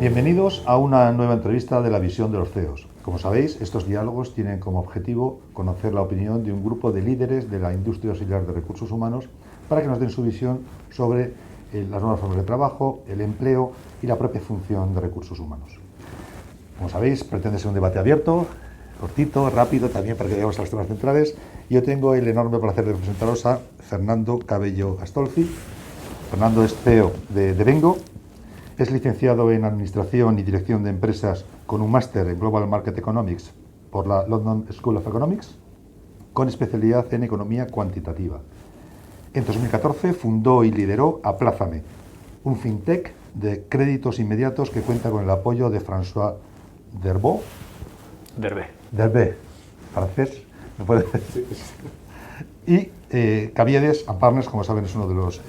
Bienvenidos a una nueva entrevista de la visión de los CEOs. Como sabéis, estos diálogos tienen como objetivo conocer la opinión de un grupo de líderes de la industria auxiliar de recursos humanos para que nos den su visión sobre las nuevas formas de trabajo, el empleo y la propia función de recursos humanos. Como sabéis, pretende ser un debate abierto, cortito, rápido, también para que lleguemos a los temas centrales. Yo tengo el enorme placer de presentaros a Fernando Cabello Astolfi. Fernando es CEO de Devengo. Es licenciado en Administración y Dirección de Empresas con un máster en Global Market Economics por la London School of Economics, con especialidad en Economía Cuantitativa. En 2014 fundó y lideró Aplázame, un fintech de créditos inmediatos que cuenta con el apoyo de François Derbé, francés, ¿me puede decir? Y Caviedes Partners, como saben, es uno de los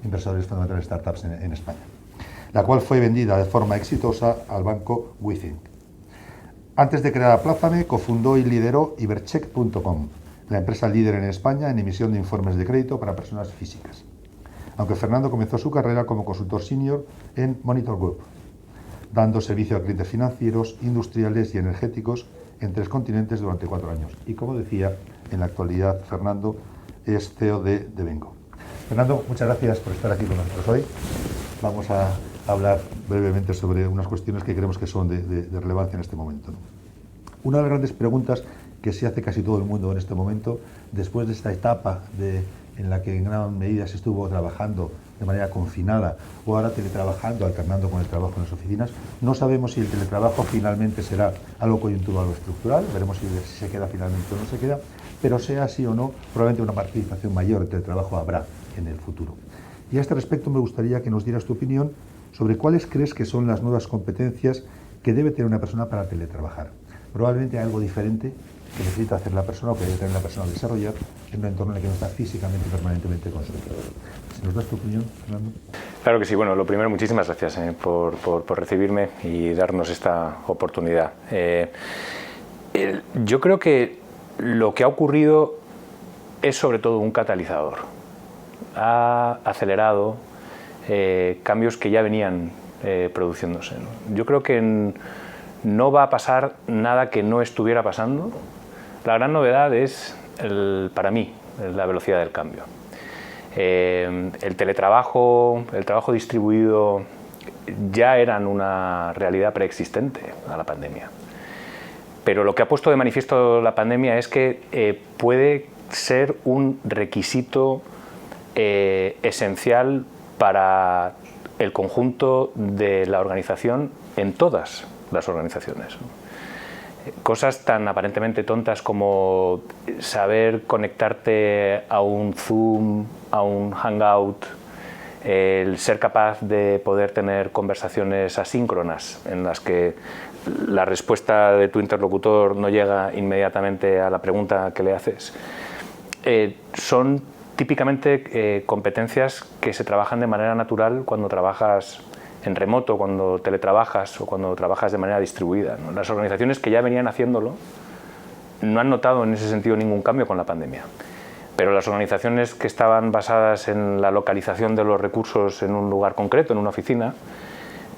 inversores fundamentales de startups en España, la cual fue vendida de forma exitosa al banco WeThink. Antes de crear Aplázame, cofundó y lideró Ibercheck.com, la empresa líder en España en emisión de informes de crédito para personas físicas. Aunque Fernando comenzó su carrera como consultor senior en Monitor Group, dando servicio a clientes financieros, industriales y energéticos en 3 continentes durante 4 años. Y como decía, en la actualidad Fernando es CEO de Devengo. Fernando, muchas gracias por estar aquí con nosotros hoy. Vamos a hablar brevemente sobre unas cuestiones que creemos que son de relevancia en este momento, ¿no? Una de las grandes preguntas que se hace casi todo el mundo en este momento, después de esta etapa en la que en gran medida se estuvo trabajando de manera confinada o ahora teletrabajando, alternando con el trabajo en las oficinas, no sabemos si el teletrabajo finalmente será algo coyuntural o estructural, veremos si se queda finalmente o no se queda, pero sea así o no, probablemente una participación mayor del teletrabajo habrá en el futuro. Y a este respecto me gustaría que nos dieras tu opinión sobre cuáles crees que son las nuevas competencias que debe tener una persona para teletrabajar. Probablemente hay algo diferente que necesita hacer la persona o que debe tener la persona a desarrollar en un entorno en el que no está físicamente y permanentemente con su entorno. Si nos das tu opinión, Fernando. Claro que sí. Bueno, lo primero, muchísimas gracias por recibirme y darnos esta oportunidad. Yo creo que lo que ha ocurrido es sobre todo un catalizador. Ha acelerado cambios que ya venían produciéndose, ¿no? Yo creo que no va a pasar nada que no estuviera pasando. La gran novedad es, para mí, la velocidad del cambio. El teletrabajo, el trabajo distribuido ya eran una realidad preexistente a la pandemia. Pero lo que ha puesto de manifiesto la pandemia es que puede ser un requisito esencial para el conjunto de la organización en todas las organizaciones. Cosas tan aparentemente tontas como saber conectarte a un Zoom, a un Hangout, el ser capaz de poder tener conversaciones asíncronas en las que la respuesta de tu interlocutor no llega inmediatamente a la pregunta que le haces. Son típicamente competencias que se trabajan de manera natural cuando trabajas en remoto, cuando teletrabajas o cuando trabajas de manera distribuida, ¿no? Las organizaciones que ya venían haciéndolo no han notado en ese sentido ningún cambio con la pandemia. Pero las organizaciones que estaban basadas en la localización de los recursos en un lugar concreto, en una oficina,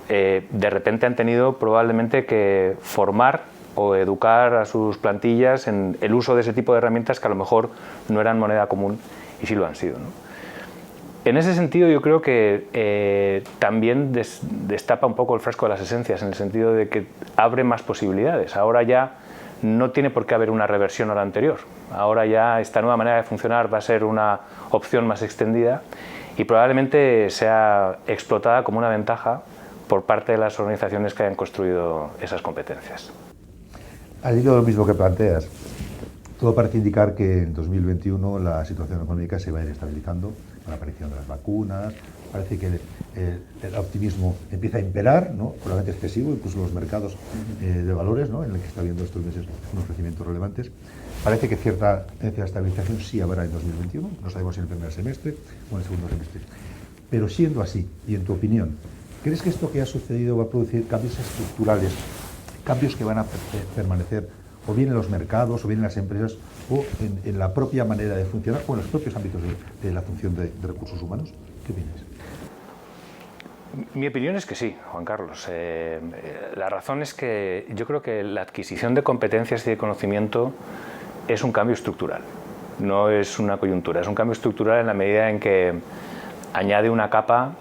de repente han tenido probablemente que formar o educar a sus plantillas en el uso de ese tipo de herramientas que a lo mejor no eran moneda común y sí lo han sido, ¿no? En ese sentido yo creo que también destapa un poco el frasco de las esencias, en el sentido de que abre más posibilidades. Ahora ya no tiene por qué haber una reversión a la anterior. Ahora ya esta nueva manera de funcionar va a ser una opción más extendida y probablemente sea explotada como una ventaja por parte de las organizaciones que hayan construido esas competencias. Al hilo de lo mismo que planteas, todo parece indicar que en 2021 la situación económica se va a ir estabilizando con la aparición de las vacunas. Parece que el optimismo empieza a imperar, ¿no? Probablemente excesivo, incluso los mercados de valores, ¿no? En el que está habiendo estos meses unos crecimientos relevantes. Parece que cierta tendencia de estabilización sí habrá en 2021, no sabemos si en el primer semestre o en el segundo semestre. Pero siendo así, y en tu opinión, ¿crees que esto que ha sucedido va a producir cambios estructurales, cambios que van a permanecer o bien en los mercados, o bien en las empresas, o en la propia manera de funcionar, o en los propios ámbitos de la función de recursos humanos? ¿Qué opinas? Mi opinión es que sí, Juan Carlos. La razón es que yo creo que la adquisición de competencias y de conocimiento es un cambio estructural, no es una coyuntura, es un cambio estructural en la medida en que añade una capa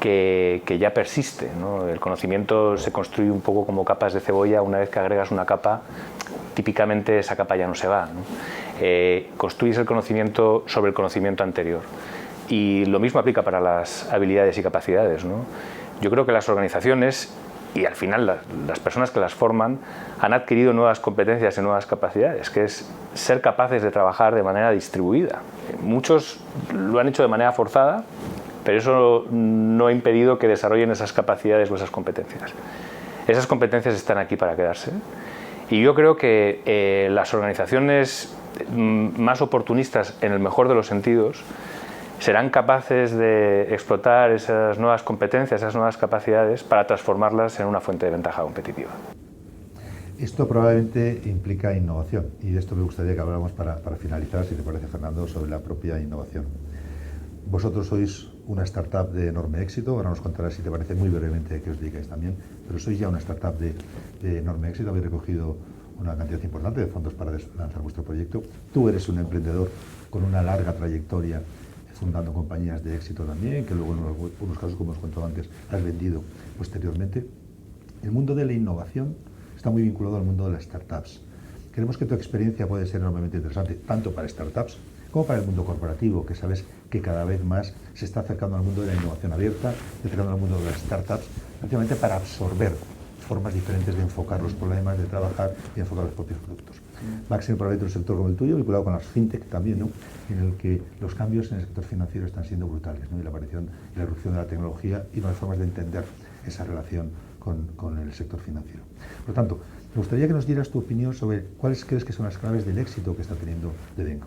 que ya persiste, ¿no? El conocimiento se construye un poco como capas de cebolla. Una vez que agregas una capa, típicamente esa capa ya no se va, ¿no? Construyes el conocimiento sobre el conocimiento anterior. Y lo mismo aplica para las habilidades y capacidades, ¿no? Yo creo que las organizaciones y al final las personas que las forman han adquirido nuevas competencias y nuevas capacidades, que es ser capaces de trabajar de manera distribuida. Muchos lo han hecho de manera forzada, pero eso no ha impedido que desarrollen esas capacidades o esas competencias. Esas competencias están aquí para quedarse. Y yo creo que las organizaciones más oportunistas, en el mejor de los sentidos, serán capaces de explotar esas nuevas competencias, esas nuevas capacidades, para transformarlas en una fuente de ventaja competitiva. Esto probablemente implica innovación, y de esto me gustaría que habláramos para finalizar, si te parece, Fernando, sobre la propia innovación. Vosotros sois una startup de enorme éxito, ahora nos contarás, si te parece, muy brevemente a qué os dedicáis también, pero sois ya una startup de enorme éxito, habéis recogido una cantidad importante de fondos para lanzar vuestro proyecto. Tú eres un emprendedor con una larga trayectoria, fundando compañías de éxito también, que luego en algunos casos, como os contaba antes, has vendido posteriormente. El mundo de la innovación está muy vinculado al mundo de las startups. Creemos que tu experiencia puede ser enormemente interesante, tanto para startups como para el mundo corporativo, que sabes que cada vez más se está acercando al mundo de la innovación abierta, acercando al mundo de las startups, precisamente para absorber formas diferentes de enfocar los problemas, de trabajar y enfocar los propios productos. Máximo probablemente un sector como el tuyo, vinculado con las fintech también, ¿no? En el que los cambios en el sector financiero están siendo brutales, ¿no? Y la aparición y la erupción de la tecnología y nuevas formas de entender esa relación con el sector financiero. Por lo tanto, me gustaría que nos dieras tu opinión sobre cuáles crees que son las claves del éxito que está teniendo Devengo.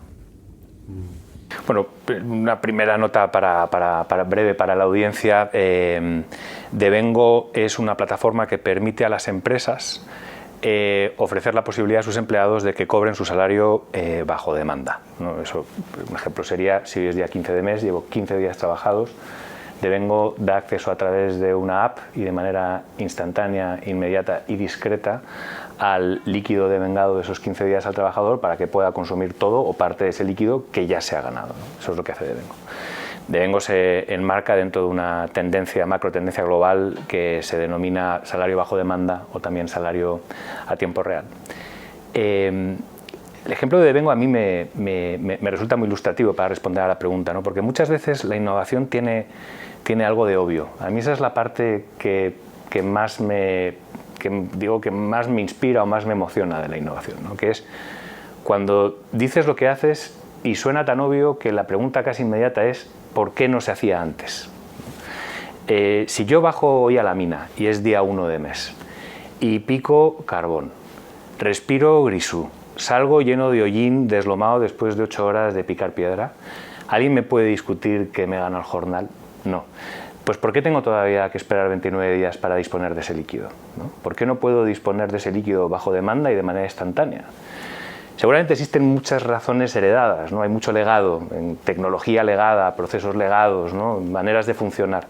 Bueno, una primera nota breve para la audiencia. Devengo es una plataforma que permite a las empresas ofrecer la posibilidad a sus empleados de que cobren su salario bajo demanda, ¿no? Eso, un ejemplo sería, si hoy es día 15 de mes, llevo 15 días trabajados, Devengo da acceso a través de una app y de manera instantánea, inmediata y discreta al líquido devengado de esos 15 días al trabajador para que pueda consumir todo o parte de ese líquido que ya se ha ganado, ¿no? Eso es lo que hace Devengo. Devengo se enmarca dentro de una tendencia, macro tendencia global, que se denomina salario bajo demanda o también salario a tiempo real. El ejemplo de Devengo a mí me resulta muy ilustrativo para responder a la pregunta, ¿no? Porque muchas veces la innovación tiene algo de obvio. A mí esa es la parte que más me inspira o más me emociona de la innovación, ¿no? Que es cuando dices lo que haces y suena tan obvio que la pregunta casi inmediata es ¿por qué no se hacía antes? Si yo bajo hoy a la mina y es día 1 de mes y pico carbón, respiro grisú, salgo lleno de hollín deslomado después de 8 horas de picar piedra, ¿alguien me puede discutir que me gana el jornal? No. Pues ¿por qué tengo todavía que esperar 29 días para disponer de ese líquido, ¿no? ¿Por qué no puedo disponer de ese líquido bajo demanda y de manera instantánea? Seguramente existen muchas razones heredadas, ¿no? Hay mucho legado, en tecnología legada, procesos legados, ¿no? Maneras de funcionar,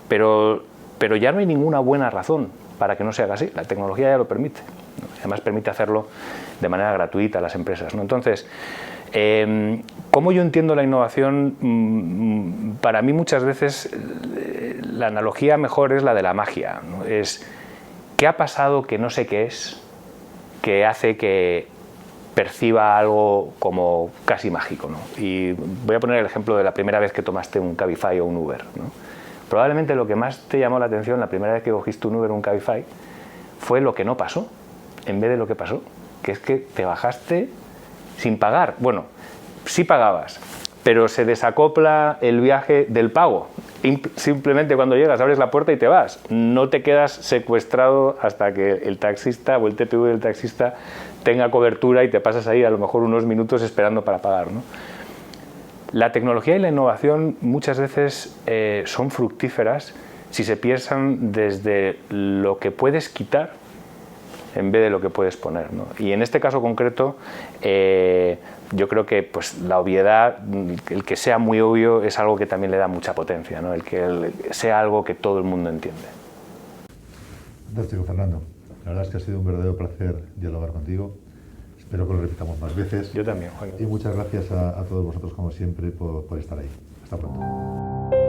pero ya no hay ninguna buena razón para que no se haga así. La tecnología ya lo permite, ¿no? Además permite hacerlo de manera gratuita a las empresas, ¿no? Entonces, ¿cómo yo entiendo la innovación? Para mí muchas veces la analogía mejor es la de la magia, ¿no? Es ¿qué ha pasado que no sé qué es, que hace que perciba algo como casi mágico, ¿no? Y voy a poner el ejemplo de la primera vez que tomaste un Cabify o un Uber, ¿no? Probablemente lo que más te llamó la atención la primera vez que cogiste un Uber o un Cabify fue lo que no pasó, en vez de lo que pasó, que es que te bajaste sin pagar. Bueno, sí pagabas, pero se desacopla el viaje del pago. Simplemente cuando llegas abres la puerta y te vas. No te quedas secuestrado hasta que el taxista o el TPV del taxista tenga cobertura y te pasas ahí a lo mejor unos minutos esperando para pagar, ¿no? La tecnología y la innovación muchas veces son fructíferas si se piensan desde lo que puedes quitar en vez de lo que puedes poner, ¿no? Y en este caso concreto, yo creo que pues, la obviedad, el que sea muy obvio, es algo que también le da mucha potencia, ¿no? El que sea algo que todo el mundo entiende. Fantástico, Fernando. La verdad es que ha sido un verdadero placer dialogar contigo. Espero que lo repitamos más veces. Yo también, Juan. Y muchas gracias a todos vosotros, como siempre, por estar ahí. Hasta pronto.